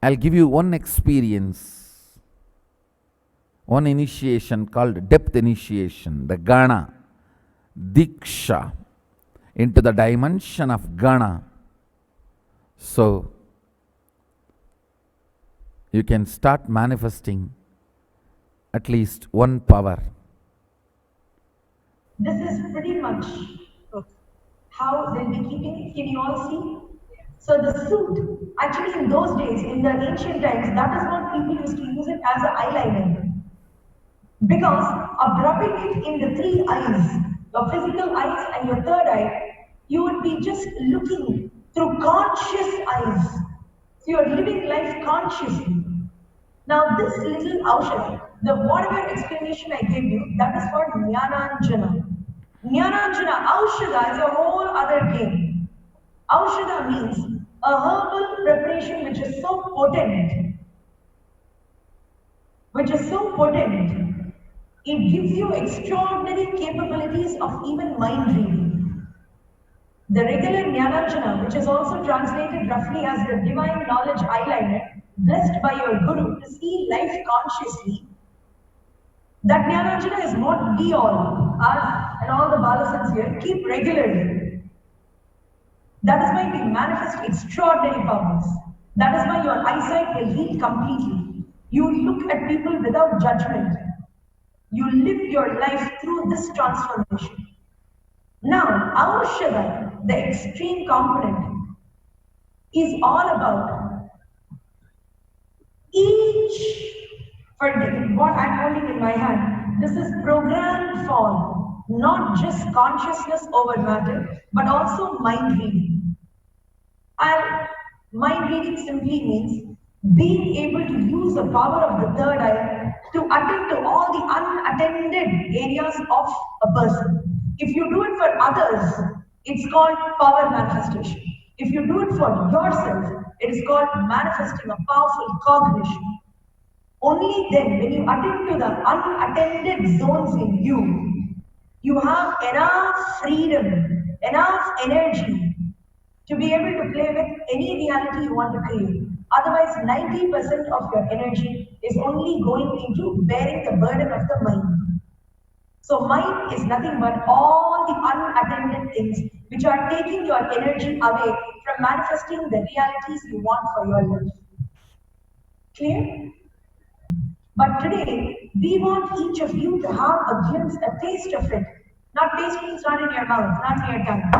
I'll give you one experience, one initiation called depth initiation, the Gana, Diksha, into the dimension of Gana. So you can start manifesting at least one power. This is pretty much how they'll be keeping it. Can you all see? So the suit, actually in those days, in the ancient times, that is what people used to use it as an eyeliner. Because rubbing it in the three eyes, your physical eyes and your third eye, you would be just looking through conscious eyes. So you're living life consciously. Now this little Aushadha, the whatever explanation I gave you, that is called Jnananjana. Jnananjana, Aushadha is a whole other game. Aushadha means a herbal preparation which is so potent, it gives you extraordinary capabilities of even mind reading. The regular Jnananjana, which is also translated roughly as the divine knowledge eyeliner, blessed by your guru to see life consciously, that Jnananjana is what we all, us and all the Balasans here, keep regularly. That is why we manifest extraordinary powers. That is why your eyesight will heal completely. You look at people without judgment. You live your life through this transformation. Now, Aushadha, the extreme component, is all about each, for what I'm holding in my hand, this is programmed form, not just consciousness over matter, but also mind reading. And mind reading simply means being able to use the power of the third eye to attend to all the unattended areas of a person. If you do it for others, it's called power manifestation. If you do it for yourself, it is called manifesting a powerful cognition. Only then, when you attend to the unattended zones in you, you have enough freedom, enough energy to be able to play with any reality you want to create. Otherwise, 90% of your energy is only going into bearing the burden of the mind. So, mind is nothing but all the unattended things which are taking your energy away from manifesting the realities you want for your life. Clear? But today, we want each of you to have a glimpse, a taste of it. Not taste means not in your mouth, not in your tongue.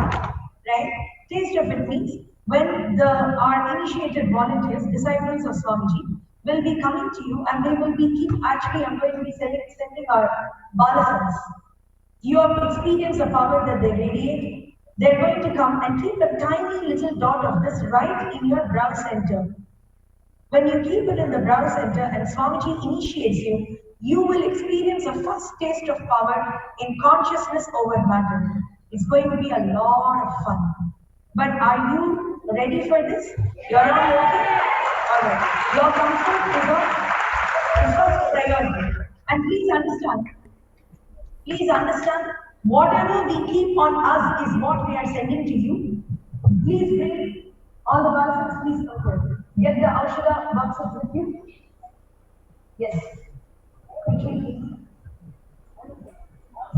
Right? Taste of it means when our initiated volunteers, disciples of Swamiji, will be coming to you and they will be actually I'm going to be sending our balasans. You have experienced the power that they radiate. They're going to come and keep a tiny little dot of this right in your brow center. When you keep it in the brow center and Swamiji initiates you, you will experience a first taste of power in consciousness over matter. It's going to be a lot of fun. But are you ready for this? You're all okay? Alright. Your comfort is first priority. And please understand, whatever we keep on us is what we are sending to you. Please bring all the boxes, please come here. Get the Aushadha boxes with you. Yes. Quickly.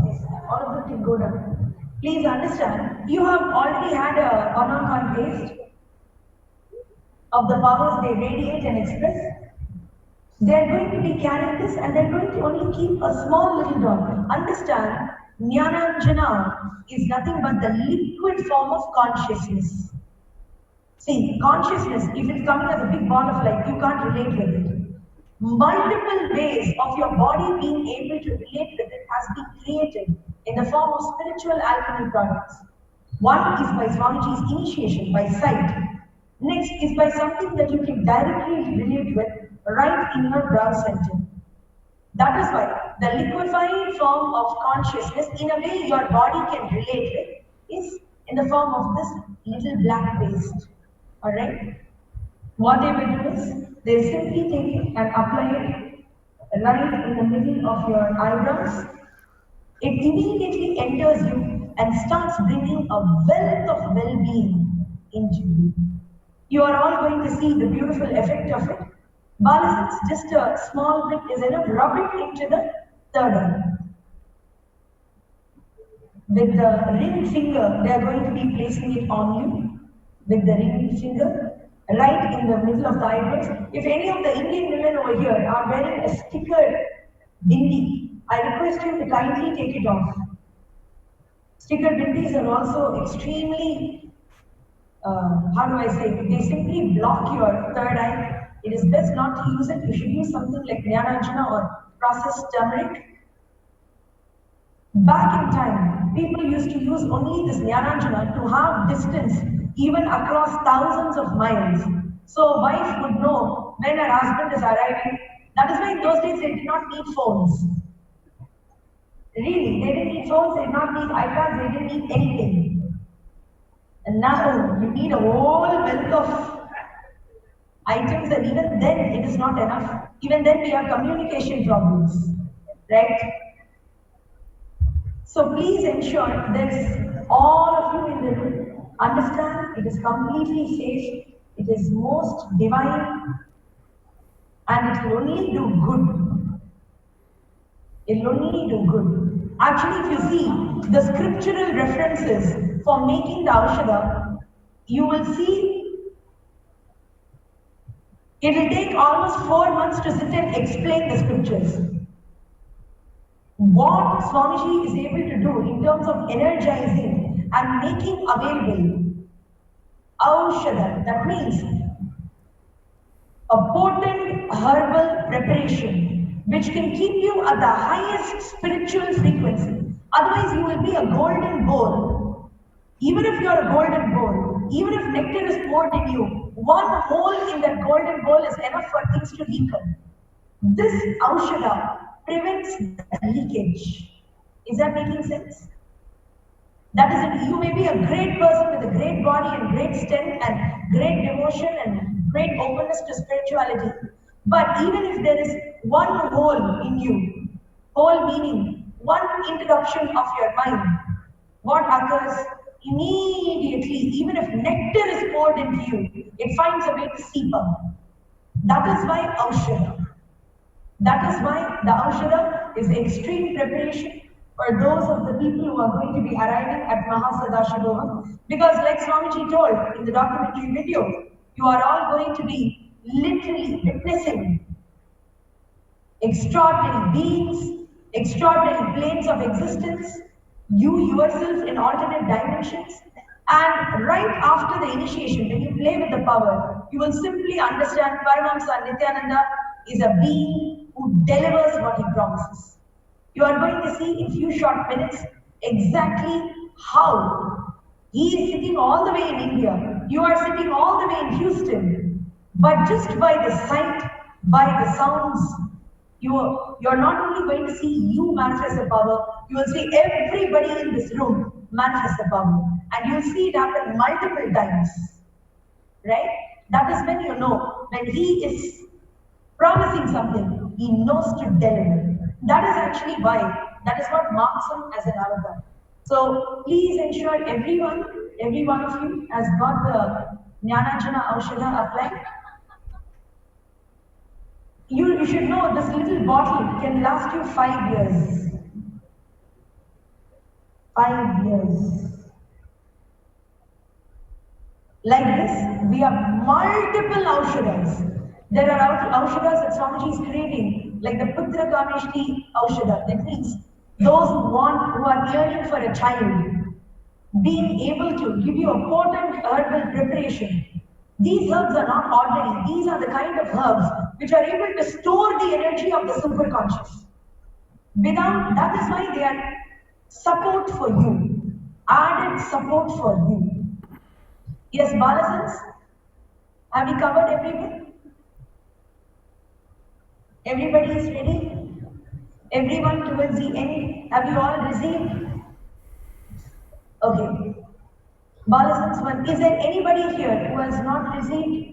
Yes. All of them can go down. Please understand, you have already had a on taste of the powers they radiate and express. They're going to be carrying this and they're going to only keep a small little dot. Understand, Jnananjana is nothing but the liquid form of consciousness. See, consciousness, if it's coming as a big ball of light, you can't relate with it. Multiple ways of your body being able to relate with it has been created in the form of spiritual alchemy products. One is by Swamiji's initiation, by sight. Next is by something that you can directly relate with right in your brow center. That is why the liquefied form of consciousness, in a way your body can relate with, is in the form of this little black paste. Alright? What they will do is, they simply take it and apply it right in the middle of your eyebrows. It immediately enters you and starts bringing a wealth of well-being into you. You are all going to see the beautiful effect of it. Balasans, just a small bit is enough. Rub it into the third eye. With the ring finger, they are going to be placing it on you. With the ring finger, right in the middle of the eyebrows. If any of the Indian women over here are wearing a stickered bindi, I request you to kindly take it off. Stickered bindis are also extremely, how do I say, they simply block your third eye. It is best not to use it. You should use something like Jnananjana or processed turmeric. Back in time, people used to use only this Jnananjana to have distance even across thousands of miles. So a wife would know when her husband is arriving. That is why in those days they did not need phones. Really, they didn't need phones, they did not need iPads, they didn't need anything. And now you need a whole wealth of items, and even then it is not enough. Even then we have communication problems, right? So please ensure that all of you in the room understand it is completely safe, it is most divine, and it will only do good. It will only do good. Actually, if you see the scriptural references for making the Aushadha, you will see it will take almost 4 months to sit and explain the scriptures. What Swamiji is able to do in terms of energizing and making available Aushadha, that means a potent herbal preparation which can keep you at the highest spiritual frequency. Otherwise, you will be a golden bowl. Even if you are a golden bowl, even if nectar is poured in you, one hole in that golden bowl is enough for things to weaken. This Aushadha prevents leakage. Is that making sense? That is it. You may be a great person with a great body and great strength and great devotion and great openness to spirituality. But even if there is one hole in you, hole meaning one interruption of your mind, what occurs immediately, even if nectar is poured into you, it finds a way to seep out. That is why Aushadha. That is why the Aushadha is extreme preparation for those of the people who are going to be arriving at Mahasadashivoham. Because like Swamiji told in the documentary video, you are all going to be literally witnessing extraordinary beings, extraordinary planes of existence, you yourself in alternate dimensions. And right after the initiation, when you play with the power, you will simply understand Paramahamsa Nityananda is a being who delivers what he promises. You are going to see in few short minutes exactly how he is sitting all the way in India. You are sitting all the way in Houston. But just by the sight, by the sounds, you're not only going to see you manifest the power, you will see everybody in this room manifest the power. And you'll see it happen multiple times. Right? That is when you know, when he is promising something, he knows to deliver. That is actually why, that is what marks him as an avatar. So please ensure every one of you has got the Jnananjana Aushadha applied. You should know this little bottle can last you 5 years. 5 years. Like this, we have multiple Aushadhas. There are Aushadhas that Swamiji is creating, like the Putra Kameshti Aushadha. That means those who are yearning for a child, being able to give you a potent herbal preparation. These herbs are not ordinary. These are the kind of herbs which are able to store the energy of the superconscious. Without, that is why they are support for you, added support for you. Yes, Balasans, have we covered everything? Everybody is ready? Everyone towards the end, have you all received? Okay. Balasans 1, is there anybody here who has not received?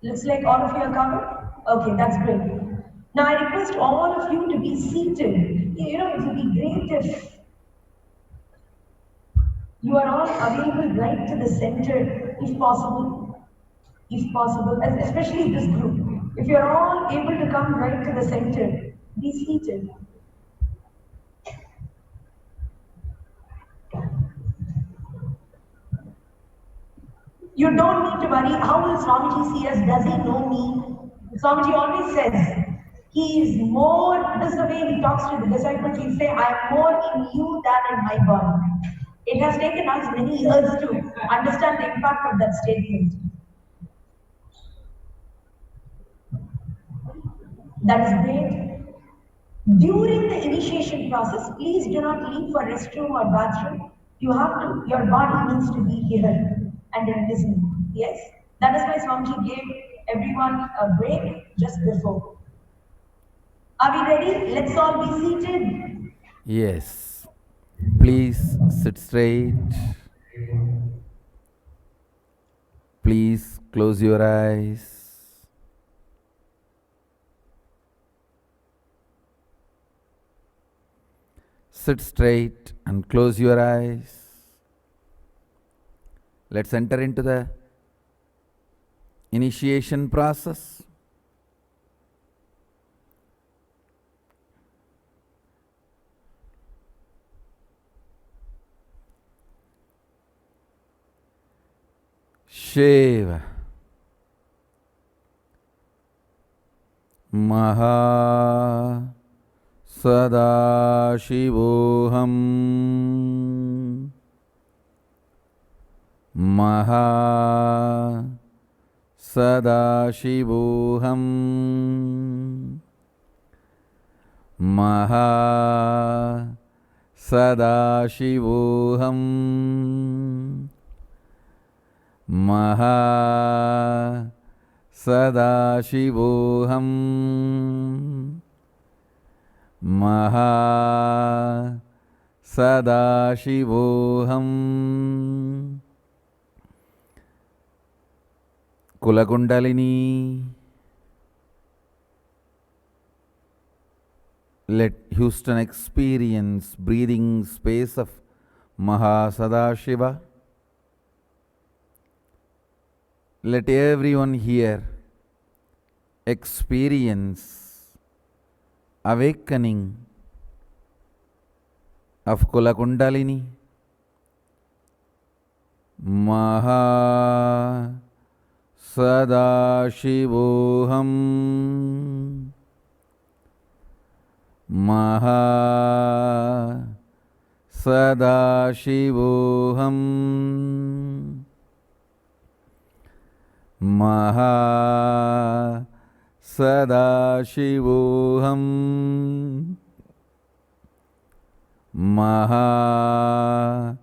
Looks like all of you are covered? Okay, that's great. Now I request all of you to be seated. You know, it would be great if You are all available right to the center if possible. If possible, especially this group. If you're all able to come right to the center, be seated. You don't need to worry, how will Swamiji see us? Does he know me? Swamiji always says, he is more, this is the way he talks to the disciples, he'll say, I am more in you than in my body. It has taken us many years to understand the impact of that statement. That is great. During the initiation process, please do not leave for restroom or bathroom. You have to, your body needs to be here and then listen. Yes? That is why Swamiji gave everyone a break just before. Are we ready? Let's all be seated. Yes. Please sit straight. Please close your eyes. Sit straight and close your eyes. Let's enter into the initiation process. Shiva Maha Sadashivoham Maha Sadashivoham Maha Sadashivoham Maha Sadashivoham Maha Sadashivoham Kulakundalini. Let Houston experience breathing space of Maha Sadashiva. Let everyone here experience awakening of Kulakundalini. Maha Sadashivoham Maha Sadashivoham Maha Sadashivoham Maha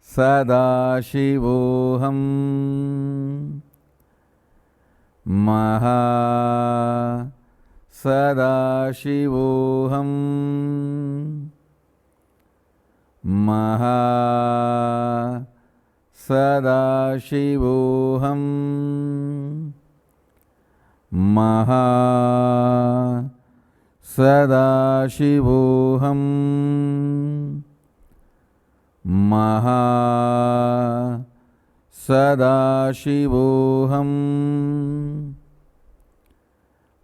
Sadashivoham Maha Sadashivoham Maha Sadashivoham Maha Sadashivoham Maha Sadashivoham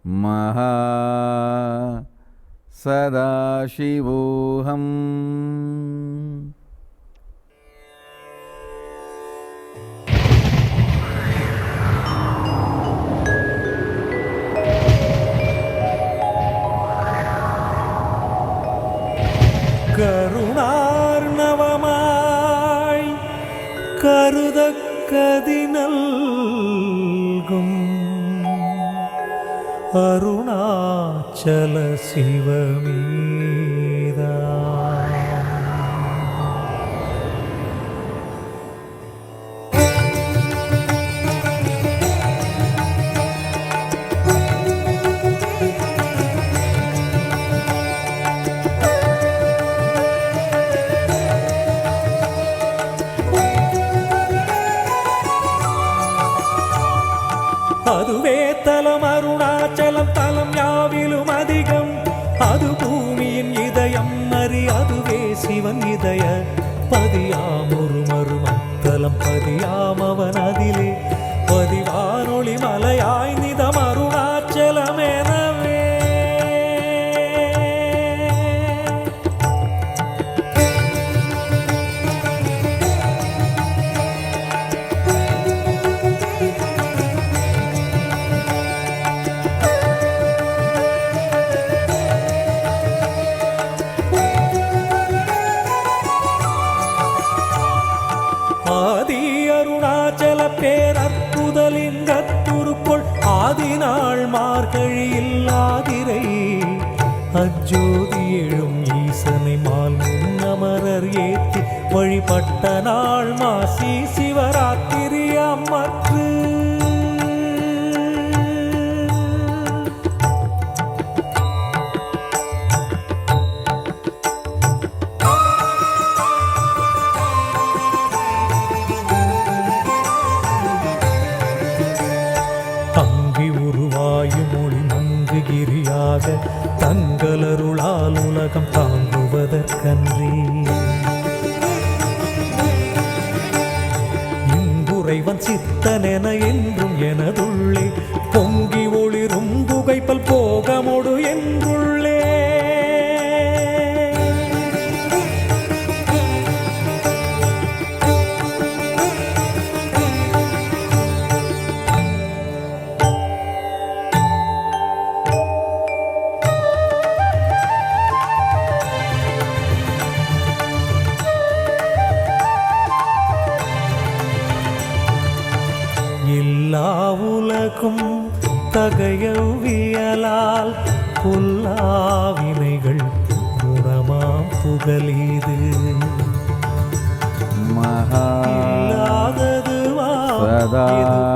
Maha Sadashivoham கருணார்ணவமாய் கருதக்கதினல்கும் Arunachal சிவமீதா அதுவே தலம் அருணாச்சலம் தலம் யாவிலும் அதிகம் அது பூமியின் இதயம் அறி அதுவே சிவன் இதய பதியாமொரு மறுமத்தலம் பதியாம் அவன் அதிலே பதிவானொளி மலையாய் நிதம் அருணாச்சலமெனவே. ஆதி அருணாச்சல பேரற்புதலிங்கத்துருக்குள் ஆதிநாள் மார்கழியில் ஆதிரை அஜோதி எழும் ஈசனை மால் முன்னமரர் ஏற்றி வழிபட்ட நாள் மாசி சிவராத்திரி அம்மற்று. மொழி மங்குகிரியாக தங்களருளால் உலகம் தாங்குவதற்கன்றி இங்குறைவன் சித்தனென என்றும் எனதுள்ளே பொங்கி ஒளிரும் புகைப்பல் போகமொடு என்றுள்ளே. எல்லா உலகும் தகையவியலால் புல்லாவினைகள் குணமாம் புகலீது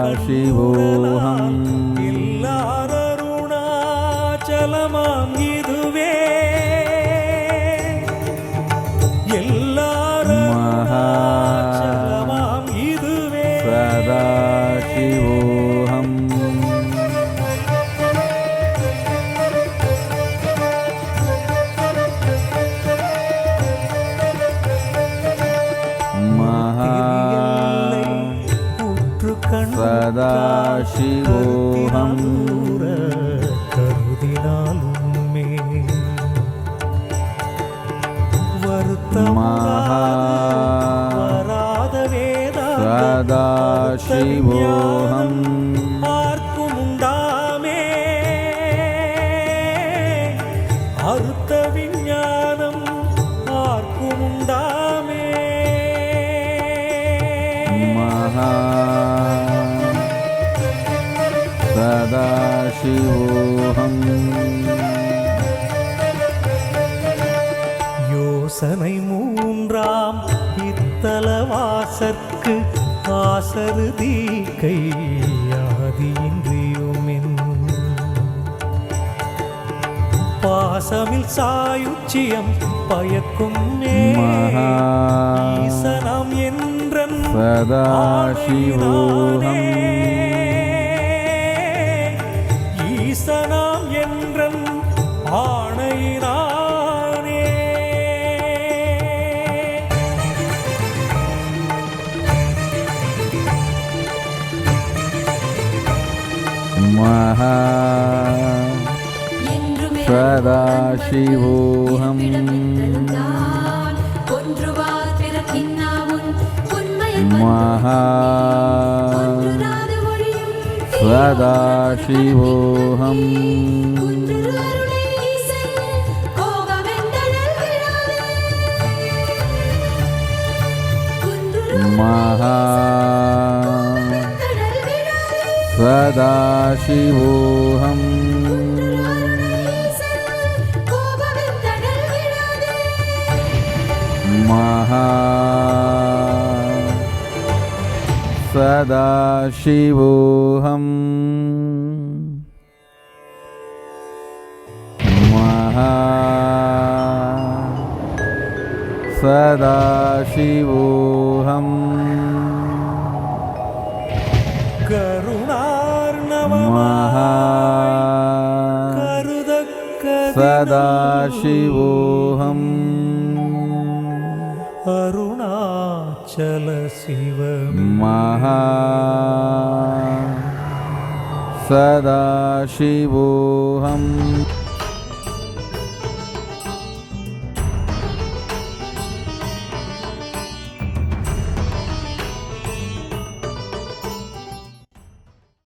சதாசிவோகம் இல்லாதருணாச்சலமாம் இதுவே எல்லாரருணாச்சலமாம் இதுவே சதாசிவோகம் சதாசிவோகம் கருதினாலுமே வருத்தமாத சதாசிவோகம் பார்க்கும் உண்டாமே அறுத்த விஞ்ஞானம் பார்க்கும் உண்டாமே சதாசிவோகம் யோசனை மூன்றாம் இத்தலவாசற்கு ஆசருதி கையாதியின்றியுமென் பாசமில் சாயுச்சியம் பயக்கும் ஈசனம் என்றன் சதாசிவோகம் ஈசனாம் என்றன் ஆணையினானே. சதாசிவோகம் சதாசிவோகம் சதாசிவோகம் சதாசிவோகம் சதாசிவோகம் கருதக்க சதாசிவோகம் अरुणाचल शिवम् महा सदाशिवोऽहम्